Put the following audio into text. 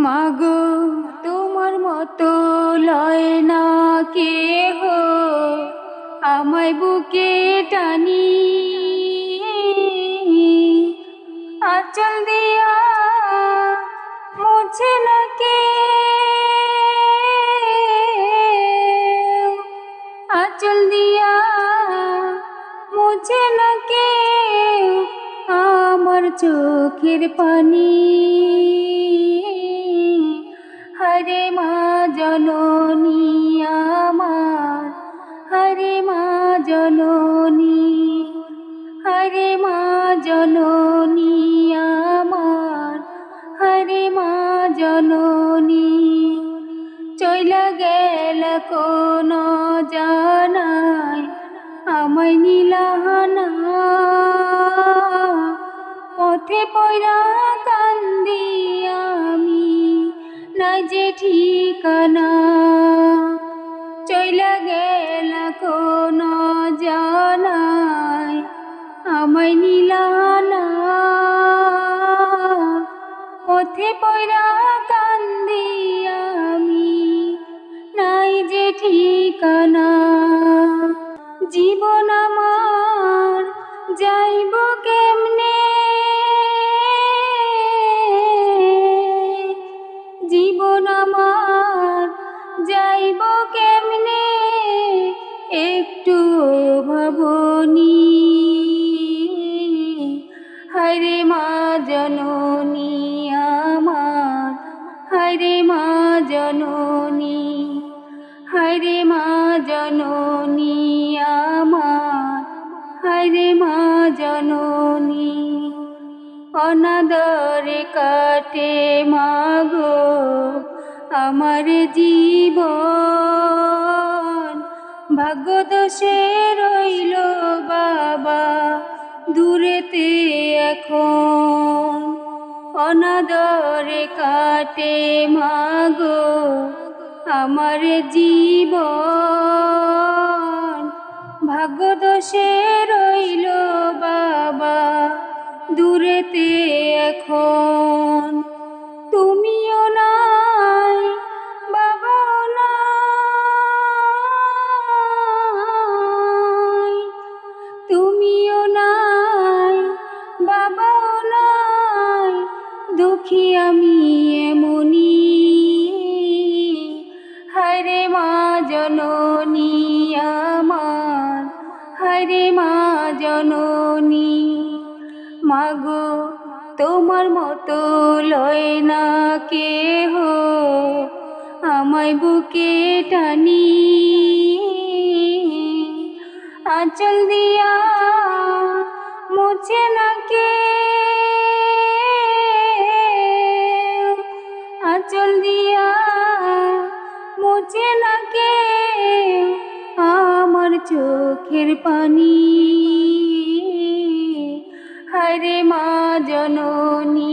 মাগো তোমার মতো লয় না কেহ, আমায় বুকে টানি আঁচল দিয়া মুছে না কে, আঁচল দিয়া মুছে না কে আমার চোখের পানি। হরে মা জননী আমার, হরে মা জননী, হরে মা জননী আমার, হরে মা জননী। চইলা গেল কোন জানায় আমায় নিলাহানা, পথে পয়রা কান্দি আমি নাই যে ঠিকানা। চইলা গেল কোন জানায় আমায় নিলাহানা, পথে পয়রা কান্দি আমি নাই যে ঠিকানা। জীবন আমার যাইব কেমনে, জীবন আমার যাইব কেমনে একটু ভাবনি। হরে মা জননী আমার, হরে মা জননী, হরে মা জননী আমার, হরে মা জননী। অনাদরে কাটে মাগো আমার জীবন, ভাগ্য দোষে রইল বাবা দূরেতে এখন। অনাদরে কাটে মাগো আমার জীবন, ভাগ্য দোষে রইল বাবা দূরেতে এখন। তুমিও নাই বাবাও নাই, তুমিও নাই বাবাও নাই, দুঃখী আমি এমনি। হরে মা জননী আমার, হরে মা জননী। মাগো তোমার মতো লয় না কেহ, আমায় বুকে টানি আঁচল দিয়া মুছে না কে, আঁচল দিয়া মুছে না কে আমার চোখের পানি। হরে মা জননী